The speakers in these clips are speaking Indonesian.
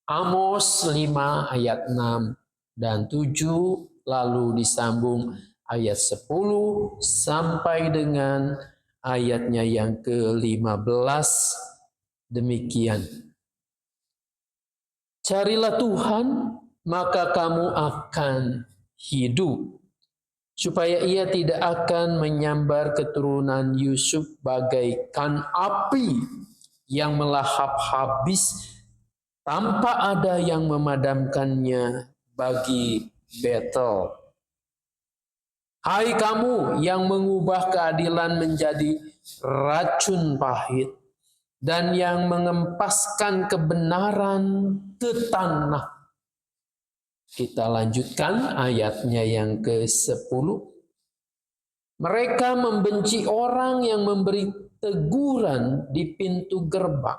Amos 5 ayat 6 dan 7, lalu disambung ayat 10 sampai dengan ayatnya yang ke-15. Demikian. Carilah Tuhan, maka kamu akan hidup, supaya ia tidak akan menyambar keturunan Yusuf bagaikan api yang melahap habis tanpa ada yang memadamkannya bagi Betel. Hai kamu yang mengubah keadilan menjadi racun pahit dan yang mengempaskan kebenaran ke tanah. Kita lanjutkan ayatnya yang ke-10. Mereka membenci orang yang memberi teguran di pintu gerbang.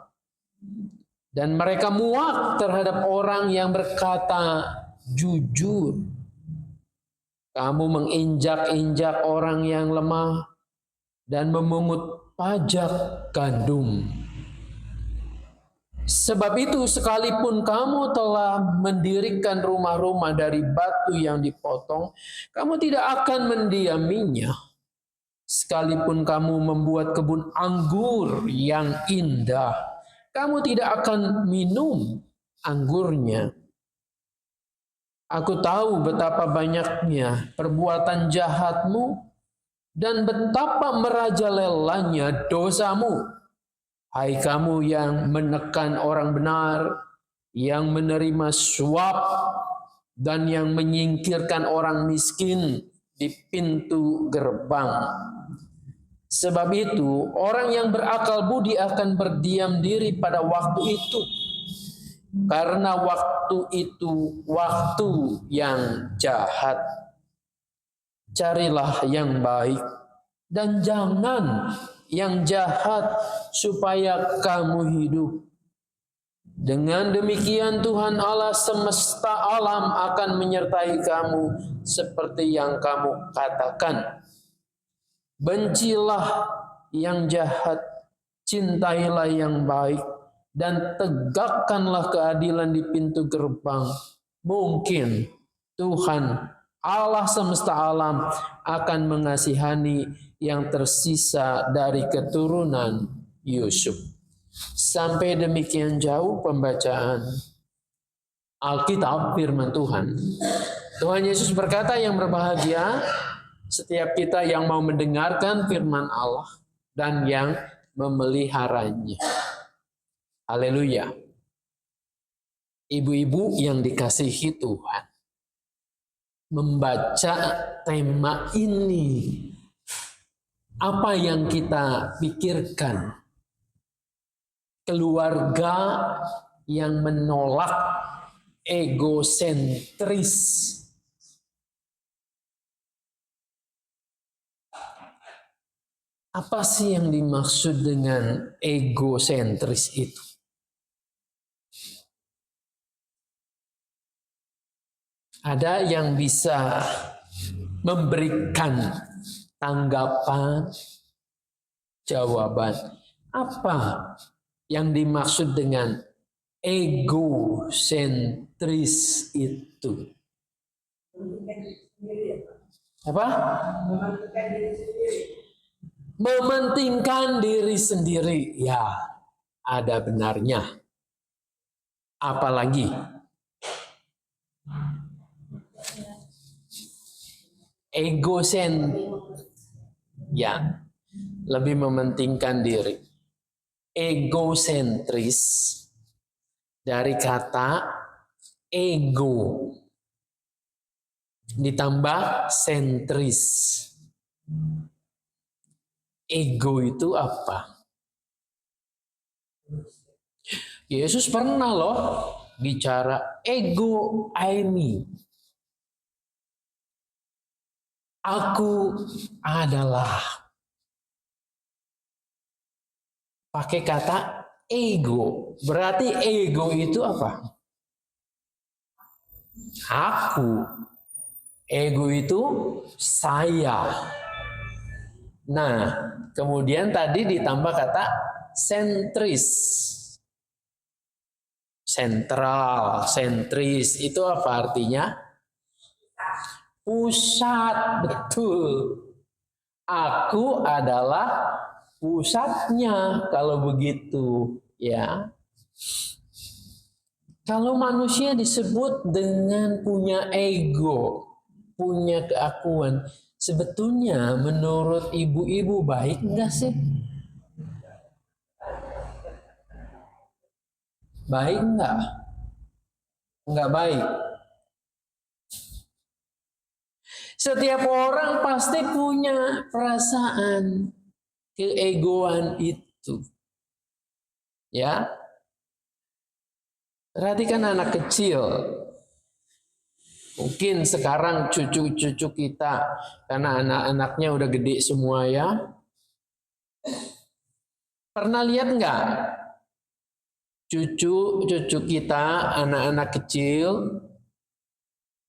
Dan mereka muak terhadap orang yang berkata jujur. Kamu menginjak-injak orang yang lemah dan memungut pajak gandum. Sebab itu sekalipun kamu telah mendirikan rumah-rumah dari batu yang dipotong, kamu tidak akan mendiaminya. Sekalipun kamu membuat kebun anggur yang indah, kamu tidak akan minum anggurnya. Aku tahu betapa banyaknya perbuatan jahatmu dan betapa merajalelanya dosamu. Hai kamu yang menekan orang benar, yang menerima suap, dan yang menyingkirkan orang miskin di pintu gerbang. Sebab itu, orang yang berakal budi akan berdiam diri pada waktu itu. Karena waktu itu waktu yang jahat. Carilah yang baik dan jangan yang jahat supaya kamu hidup. Dengan demikian Tuhan Allah semesta alam akan menyertai kamu seperti yang kamu katakan. Bencilah yang jahat, cintailah yang baik, dan tegakkanlah keadilan di pintu gerbang. Mungkin Tuhan Allah semesta alam akan mengasihani yang tersisa dari keturunan Yusuf. Sampai demikian jauh pembacaan Alkitab firman Tuhan. Tuhan Yesus berkata, yang berbahagia setiap kita yang mau mendengarkan firman Allah dan yang memeliharanya. Haleluya. Ibu-ibu yang dikasihi Tuhan, membaca tema ini, apa yang kita pikirkan? Keluarga yang menolak egosentris. Apa sih yang dimaksud dengan egosentris itu? Ada yang bisa memberikan tanggapan, jawaban. Apa yang dimaksud dengan egosentris itu? Apa? Mementingkan diri sendiri. Ya, ada benarnya. Apalagi ya, lebih mementingkan diri. Egosentris dari kata ego ditambah sentris. Ego itu apa? Yesus pernah loh bicara ego eimi. Aku adalah. Pakai kata ego. Berarti ego itu apa? Aku. Ego itu saya. Nah, kemudian tadi ditambah kata sentris. Sentral, sentris, itu apa artinya? Pusat, betul. Aku adalah pusatnya kalau begitu, ya. Kalau manusia disebut dengan punya ego, punya keakuan, sebetulnya menurut ibu-ibu baik enggak sih? Baik enggak? Enggak baik. Setiap orang pasti punya perasaan keegoan itu. Ya. Perhatikan anak kecil. Mungkin sekarang cucu-cucu kita, karena anak-anaknya udah gede semua ya. Pernah lihat nggak? Cucu-cucu kita, anak-anak kecil,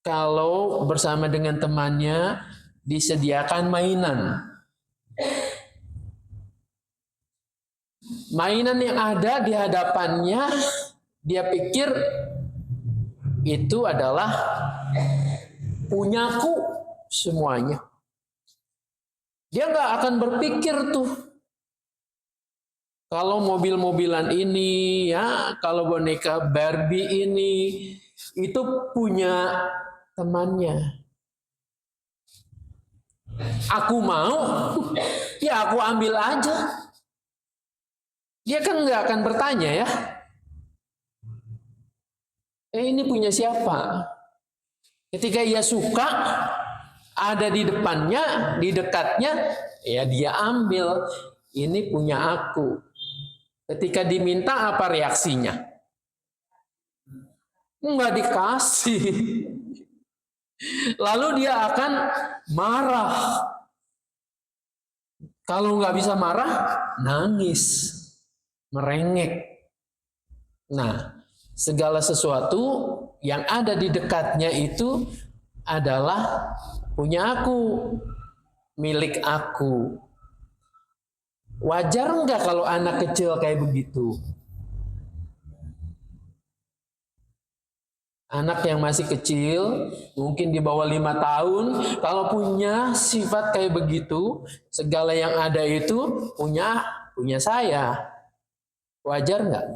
kalau bersama dengan temannya disediakan mainan. Mainan yang ada di hadapannya, dia pikir itu adalah punyaku semuanya. Dia nggak akan berpikir tuh, kalau mobil-mobilan ini, ya, kalau boneka Barbie ini, itu punya temannya. Aku mau, ya aku ambil aja. Dia kan nggak akan bertanya ya. Ini punya siapa? Ketika ia suka, ada di depannya, di dekatnya, ya dia ambil. Ini punya aku. Ketika diminta, apa reaksinya? Enggak dikasih. Lalu dia akan marah. Kalau nggak bisa marah, nangis, merengek. Nah, segala sesuatu yang ada di dekatnya itu adalah punya aku, milik aku. Wajar nggak kalau anak kecil kayak begitu? Anak yang masih kecil, mungkin di bawah 5 tahun, kalau punya sifat kayak begitu, segala yang ada itu punya saya. Wajar nggak?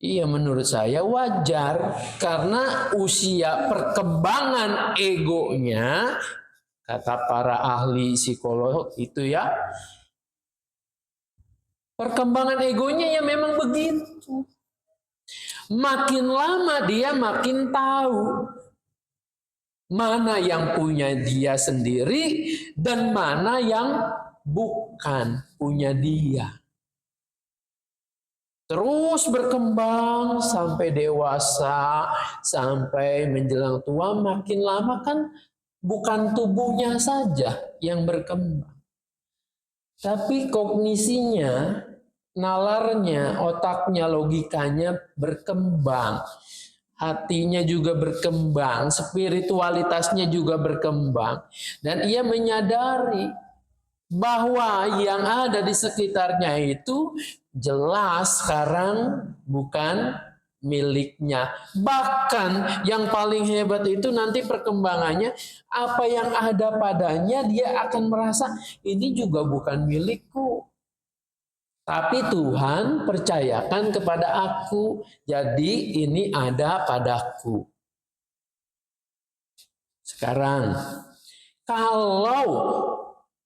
Iya, menurut saya wajar, karena usia perkembangan egonya, kata para ahli psikolog itu ya, perkembangan egonya ya memang begitu. Makin lama dia makin tahu mana yang punya dia sendiri dan mana yang bukan punya dia. Terus berkembang sampai dewasa, sampai menjelang tua, makin lama kan bukan tubuhnya saja yang berkembang, tapi kognisinya, nalarnya, otaknya, logikanya berkembang. Hatinya juga berkembang, spiritualitasnya juga berkembang. Dan ia menyadari bahwa yang ada di sekitarnya itu jelas sekarang bukan miliknya. Bahkan yang paling hebat itu nanti perkembangannya, apa yang ada padanya dia akan merasa ini juga bukan milikku, tapi Tuhan percayakan kepada aku, jadi ini ada padaku. Sekarang kalau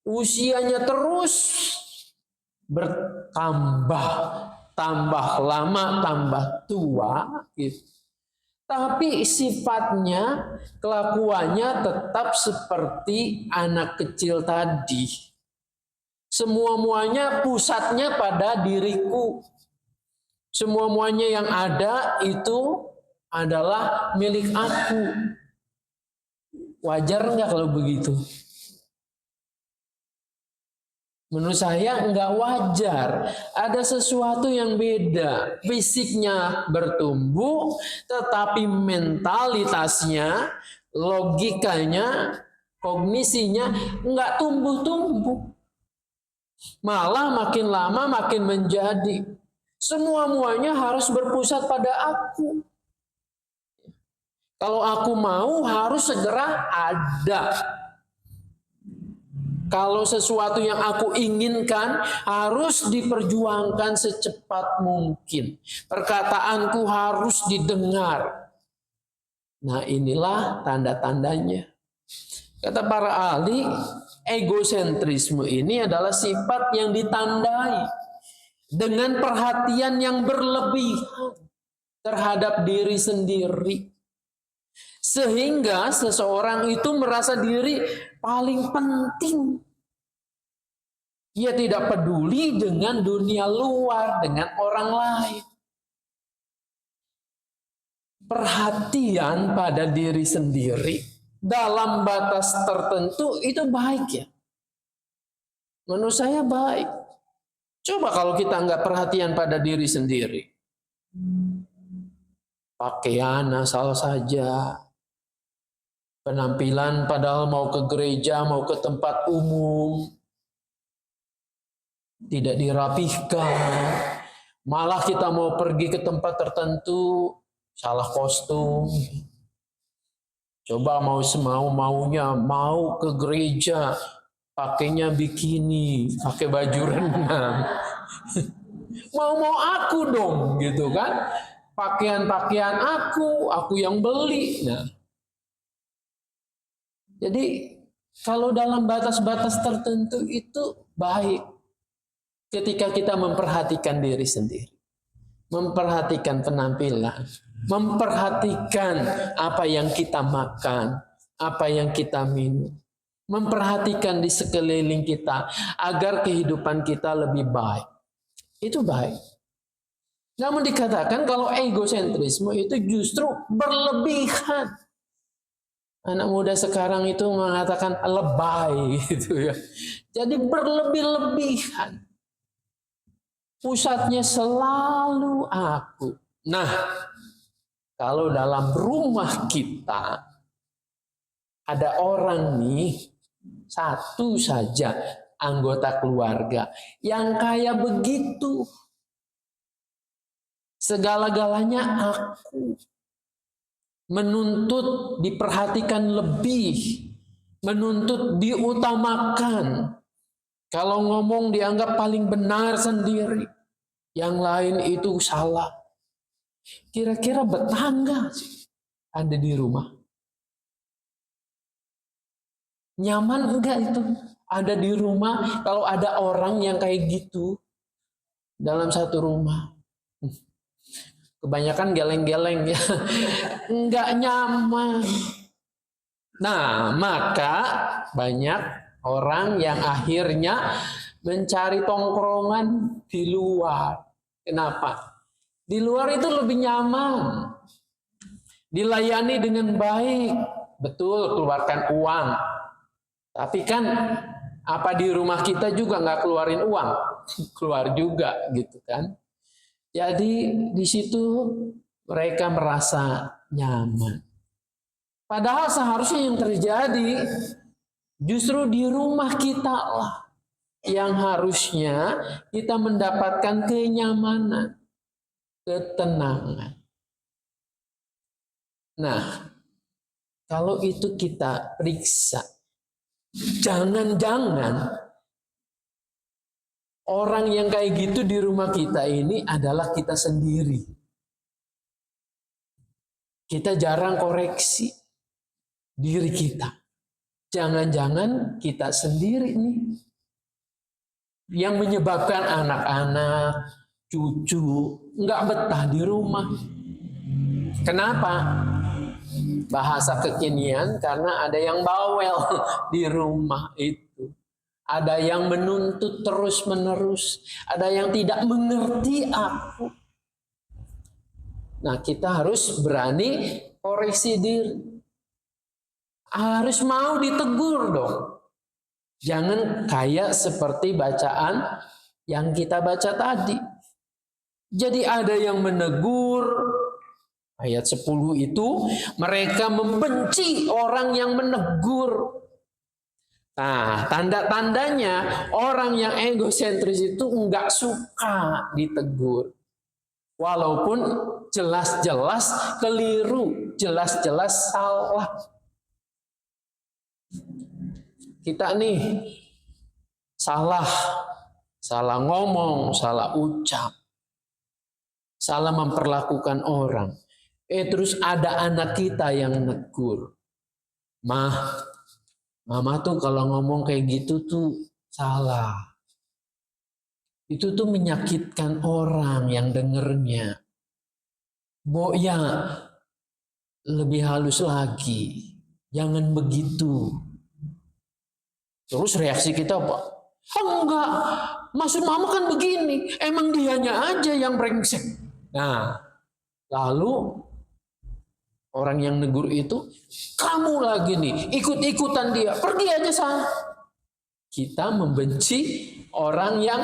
usianya terus bertambah, tambah lama, tambah tua, gitu. Tapi sifatnya, kelakuannya tetap seperti anak kecil tadi. Semua-muanya pusatnya pada diriku. Semua-muanya yang ada itu adalah milik aku. Wajar nggak kalau begitu? Menurut saya nggak wajar. Ada sesuatu yang beda. Fisiknya bertumbuh, tetapi mentalitasnya, logikanya, kognisinya nggak tumbuh-tumbuh. Malah makin lama makin menjadi. Semua-muanya harus berpusat pada aku. Kalau aku mau, harus segera ada. Kalau sesuatu yang aku inginkan harus diperjuangkan secepat mungkin. Perkataanku harus didengar. Nah, inilah tanda-tandanya. Kata para ahli, egosentrisme ini adalah sifat yang ditandai dengan perhatian yang berlebihan terhadap diri sendiri. Sehingga seseorang itu merasa diri paling penting. Ia tidak peduli dengan dunia luar, dengan orang lain. Perhatian pada diri sendiri dalam batas tertentu itu baik ya. Menurut saya baik. Coba kalau kita nggak perhatian pada diri sendiri. Pakaian asal saja. Penampilan padahal mau ke gereja, mau ke tempat umum. Tidak dirapihkan. Malah kita mau pergi ke tempat tertentu, salah kostum. Coba mau semau-maunya, mau ke gereja, pakainya bikini, pakai baju renang. Mau aku dong, gitu kan. Pakaian-pakaian aku yang beli. Nah, jadi kalau dalam batas-batas tertentu itu baik ketika kita memperhatikan diri sendiri, memperhatikan penampilan, memperhatikan apa yang kita makan, apa yang kita minum, memperhatikan di sekeliling kita agar kehidupan kita lebih baik. Itu baik. Namun dikatakan kalau egosentrisme itu justru berlebihan. Anak muda sekarang itu mengatakan lebay gitu ya. Jadi berlebih-lebihan. Pusatnya selalu aku. Nah, kalau dalam rumah kita ada orang nih, satu saja anggota keluarga yang kayak begitu. Segala-galanya aku. Menuntut diperhatikan lebih, menuntut diutamakan. Kalau ngomong dianggap paling benar sendiri, yang lain itu salah. Kira-kira betah nggak ada di rumah? Nyaman enggak itu ada di rumah kalau ada orang yang kayak gitu dalam satu rumah? Kebanyakan geleng-geleng ya, enggak nyaman. Nah, maka banyak orang yang akhirnya mencari tongkrongan di luar. Kenapa? Di luar itu lebih nyaman. Dilayani dengan baik. Betul, keluarkan uang. Tapi kan apa di rumah kita juga nggak keluarin uang. Keluar juga gitu kan. Jadi di situ mereka merasa nyaman. Padahal seharusnya yang terjadi justru di rumah kita lah yang harusnya kita mendapatkan kenyamanan, ketenangan. Nah, kalau itu kita periksa, jangan-jangan orang yang kayak gitu di rumah kita ini adalah kita sendiri. Kita jarang koreksi diri kita. Jangan-jangan kita sendiri nih yang menyebabkan anak-anak, cucu nggak betah di rumah. Kenapa? Bahasa kekinian karena ada yang bawel di rumah itu. Ada yang menuntut terus-menerus. Ada yang tidak mengerti aku. Nah, kita harus berani koreksi diri. Harus mau ditegur dong. Jangan kayak seperti bacaan yang kita baca tadi. Jadi ada yang menegur. Ayat 10 itu, mereka membenci orang yang menegur. Nah, tanda-tandanya orang yang egosentris itu enggak suka ditegur. Walaupun jelas-jelas keliru, jelas-jelas salah. Kita nih salah ngomong, salah ucap, salah memperlakukan orang. Terus ada anak kita yang negur. Mama tuh kalau ngomong kayak gitu tuh salah. Itu tuh menyakitkan orang yang dengernya. Ya lebih halus lagi. Jangan begitu. Terus reaksi kita apa? Enggak, maksud mama kan begini. Emang dianya aja yang brengsek. Nah, lalu orang yang negur itu, kamu lagi nih, ikut-ikutan dia, pergi aja sana. Kita membenci orang yang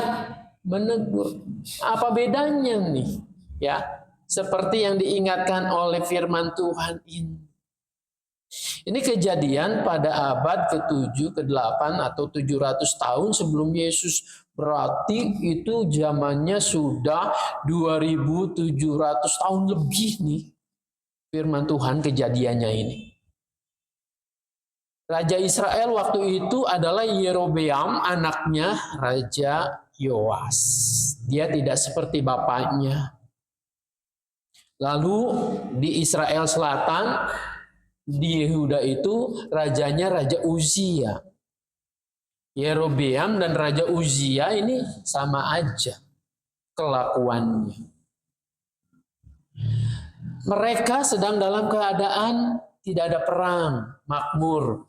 menegur. Apa bedanya nih? Ya, seperti yang diingatkan oleh firman Tuhan ini. Ini kejadian pada abad ke-7, ke-8 atau 700 tahun sebelum Yesus. Berarti itu zamannya sudah 2700 tahun lebih nih. Firman Tuhan kejadiannya ini. Raja Israel waktu itu adalah Yerobeam, anaknya Raja Yoas. Dia tidak seperti bapaknya. Lalu di Israel Selatan, di Yehuda itu rajanya Raja Uzia. Yerobeam dan Raja Uzia ini sama aja kelakuannya. Mereka sedang dalam keadaan tidak ada perang, makmur.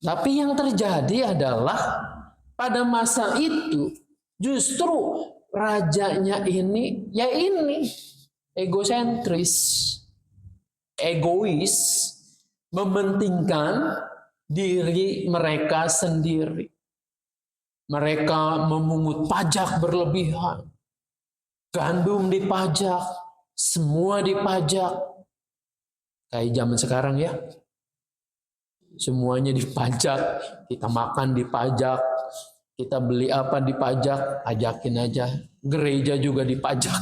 Tapi yang terjadi adalah pada masa itu justru rajanya ini egosentris, egois, mementingkan diri mereka sendiri. Mereka memungut pajak berlebihan, gandum dipajak, semua dipajak. Kayak zaman sekarang ya. Semuanya dipajak, kita makan dipajak, kita beli apa dipajak, pajakin aja. Gereja juga dipajak.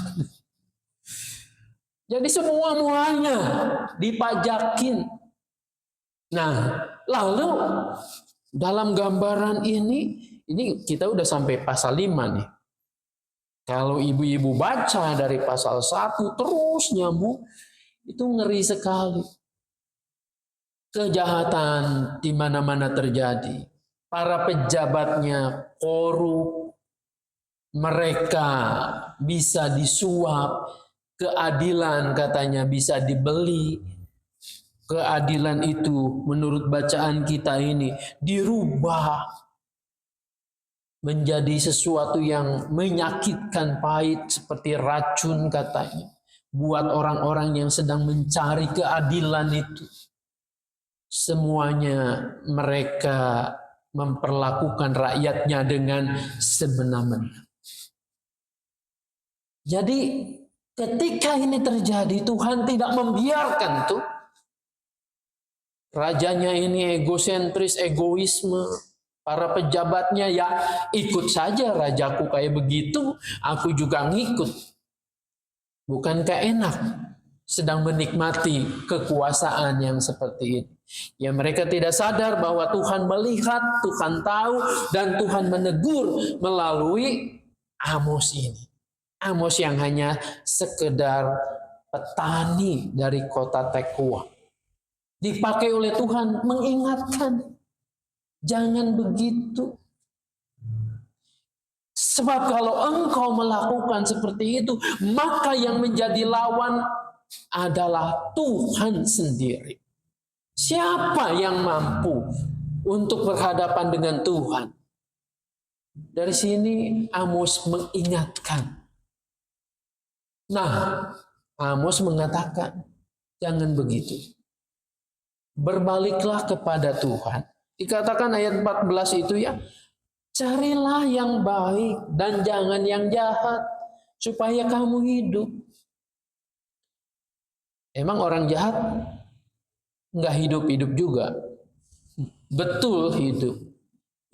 Jadi semuanya dipajakin. Nah, lalu dalam gambaran ini kita udah sampai pasal 5 nih. Kalau ibu-ibu baca dari pasal 1 terus nyambung, itu ngeri sekali. Kejahatan di mana-mana terjadi. Para pejabatnya korup. Mereka bisa disuap. Keadilan katanya bisa dibeli. Keadilan itu menurut bacaan kita ini dirubah menjadi sesuatu yang menyakitkan, pahit, seperti racun katanya. Buat orang-orang yang sedang mencari keadilan itu. Semuanya mereka memperlakukan rakyatnya dengan semena-mena. Jadi ketika ini terjadi, Tuhan tidak membiarkan tuh. Rajanya ini egosentris, egoisme. Para pejabatnya ya ikut saja rajaku kayak begitu, aku juga ngikut. Bukankah enak sedang menikmati kekuasaan yang seperti ini? Ya mereka tidak sadar bahwa Tuhan melihat, Tuhan tahu, dan Tuhan menegur melalui Amos ini. Amos yang hanya sekedar petani dari kota Tekoa. Dipakai oleh Tuhan mengingatkan, jangan begitu. Sebab kalau engkau melakukan seperti itu, maka yang menjadi lawan adalah Tuhan sendiri. Siapa yang mampu untuk berhadapan dengan Tuhan? Dari sini Amos mengingatkan. Nah, Amos mengatakan, jangan begitu. Berbaliklah kepada Tuhan. Dikatakan ayat 14 itu ya, carilah yang baik dan jangan yang jahat, supaya kamu hidup. Emang orang jahat nggak hidup-hidup juga? Betul hidup.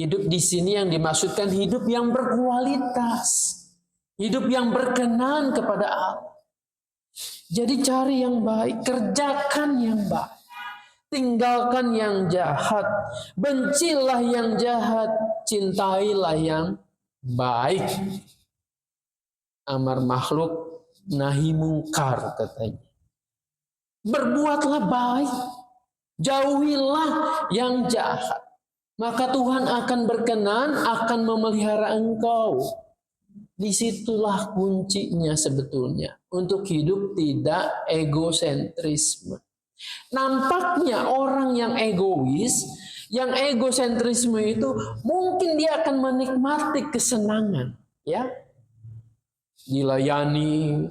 Hidup di sini yang dimaksudkan hidup yang berkualitas. Hidup yang berkenan kepada Allah. Jadi cari yang baik, kerjakan yang baik. Tinggalkan yang jahat, bencilah yang jahat, cintailah yang baik. Amar makhluk, nahi mungkar katanya. Berbuatlah baik, jauhilah yang jahat. Maka Tuhan akan berkenan, akan memelihara engkau. Disitulah kuncinya sebetulnya untuk hidup tidak egosentrisme. Nampaknya orang yang egois, yang egosentrisme itu mungkin dia akan menikmati kesenangan, ya, dilayani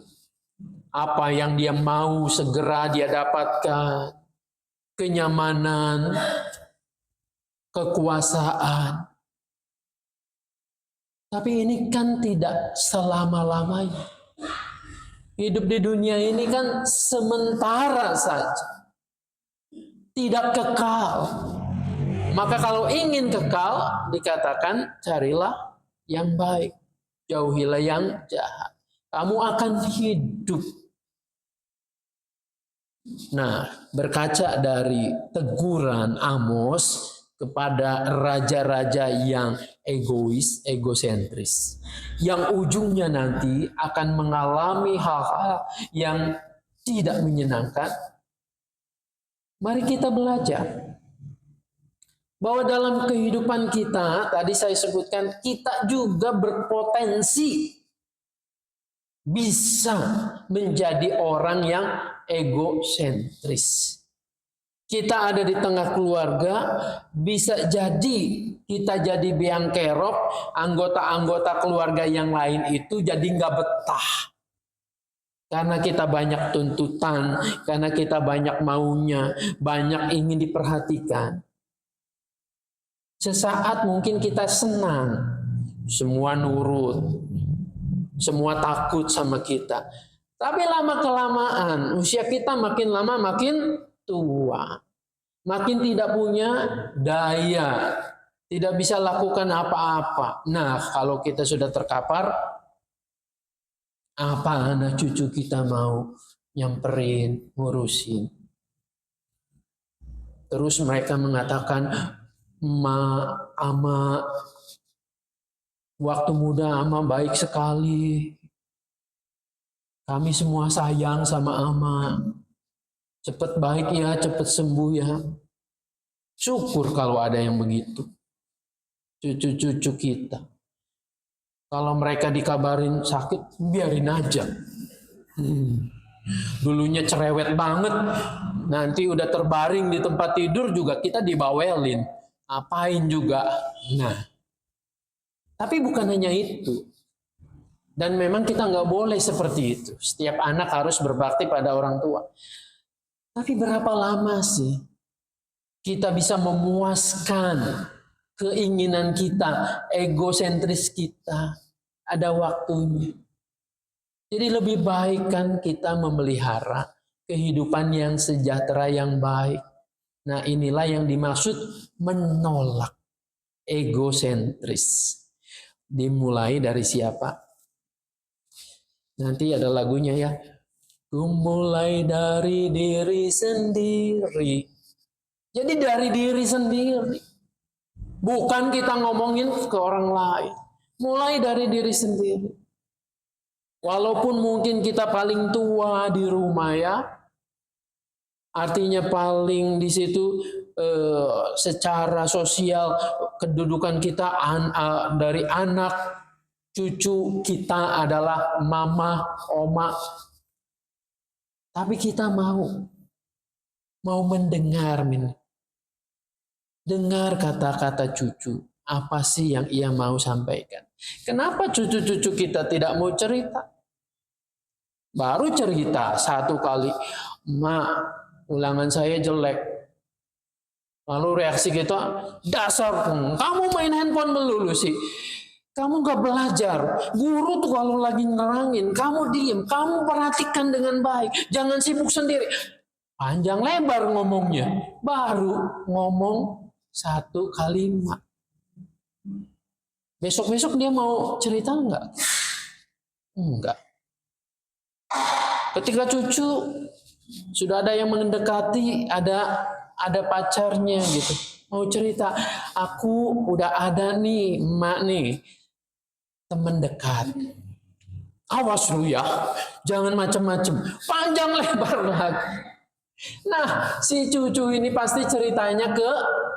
apa yang dia mau segera dia dapatkan, kenyamanan, kekuasaan. Tapi ini kan tidak selama-lamanya. Hidup di dunia ini kan sementara saja. Tidak kekal. Maka kalau ingin kekal, dikatakan carilah yang baik. Jauhilah yang jahat. Kamu akan hidup. Nah, berkaca dari teguran Amos kepada raja-raja yang egois, egosentris, yang ujungnya nanti akan mengalami hal-hal yang tidak menyenangkan. Mari kita belajar bahwa dalam kehidupan kita, tadi saya sebutkan, kita juga berpotensi bisa menjadi orang yang egosentris. Kita ada di tengah keluarga, bisa jadi kita jadi biang kerok, anggota-anggota keluarga yang lain itu jadi nggak betah. Karena kita banyak tuntutan, karena kita banyak maunya, banyak ingin diperhatikan. Sesaat mungkin kita senang, semua nurut, semua takut sama kita. Tapi lama-kelamaan, usia kita makin lama makin tua, makin tidak punya daya, tidak bisa lakukan apa-apa. Nah, kalau kita sudah terkapar, apa anak cucu kita mau nyamperin, ngurusin? Terus mereka mengatakan, ama waktu muda ama baik sekali. Kami semua sayang sama ama. Cepat baik ya, cepat sembuh ya. Syukur kalau ada yang begitu. Cucu-cucu kita. Kalau mereka dikabarin sakit, biarin aja. Dulunya cerewet banget. Nanti udah terbaring di tempat tidur juga kita dibawelin. Apain juga. Nah, tapi bukan hanya itu. Dan memang kita nggak boleh seperti itu. Setiap anak harus berbakti pada orang tua. Tapi berapa lama sih kita bisa memuaskan keinginan kita, egosentris kita? Ada waktunya. Jadi lebih baik kan kita memelihara kehidupan yang sejahtera, yang baik. Nah, inilah yang dimaksud menolak egosentris. Dimulai dari siapa? Nanti ada lagunya ya. Mulai dari diri sendiri. Jadi dari diri sendiri. Bukan kita ngomongin ke orang lain. Mulai dari diri sendiri. Walaupun mungkin kita paling tua di rumah ya. Artinya paling di situ secara sosial kedudukan kita dari anak cucu kita adalah mama, oma. Tapi kita mau mendengar, dengar kata-kata cucu. Apa sih yang ia mau sampaikan? Kenapa cucu-cucu kita tidak mau cerita? Baru cerita satu kali, "Ma, ulangan saya jelek." Lalu reaksi kita, "Dasar, kamu main handphone melulu sih. Kamu gak belajar. Guru tuh kalau lagi nerangin, kamu diem, kamu perhatikan dengan baik. Jangan sibuk sendiri." Panjang lebar ngomongnya. Baru ngomong satu kalimat. Besok-besok dia mau cerita enggak? Enggak. Ketika cucu sudah ada yang mendekati, ada pacarnya gitu, mau cerita, aku udah ada nih, emak nih, teman dekat. Awas lu ya, jangan macam-macam, panjang lebar lagi. Nah, si cucu ini pasti ceritanya ke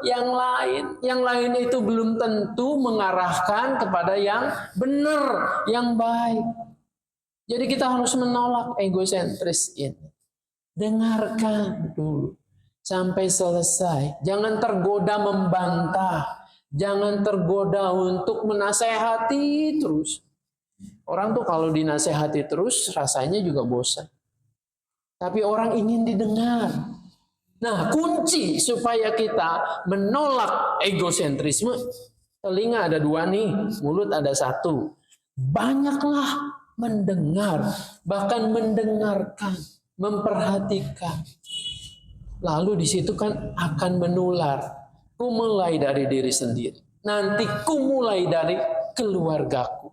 yang lain. Yang lain itu belum tentu mengarahkan kepada yang benar, yang baik. Jadi kita harus menolak egosentris ini. Dengarkan dulu sampai selesai. Jangan tergoda membantah. Jangan tergoda untuk menasehati terus. Orang tuh kalau dinasehati terus rasanya juga bosan. Tapi orang ingin didengar. Nah, kunci supaya kita menolak egosentrisme, telinga ada 2 nih, mulut ada 1. Banyaklah mendengar, bahkan mendengarkan, memperhatikan. Lalu di situ kan akan menular. Ku mulai dari diri sendiri. Nanti ku mulai dari keluargaku.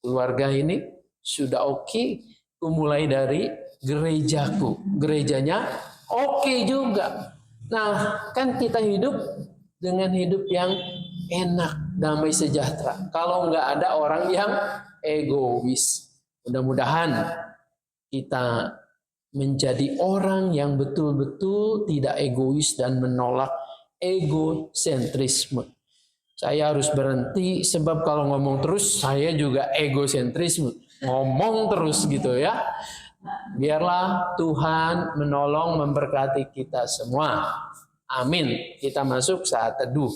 Keluarga ini sudah oke. Ku mulai dari gerejaku. Gerejanya oke juga. Nah, kan kita hidup dengan hidup yang enak, damai sejahtera. Kalau nggak ada orang yang egois. Mudah-mudahan kita menjadi orang yang betul-betul tidak egois dan menolak egosentrisme. Saya harus berhenti sebab kalau ngomong terus saya juga egosentrisme. Ngomong terus gitu ya. Biarlah Tuhan menolong memberkati kita semua. Amin. Kita masuk saat teduh.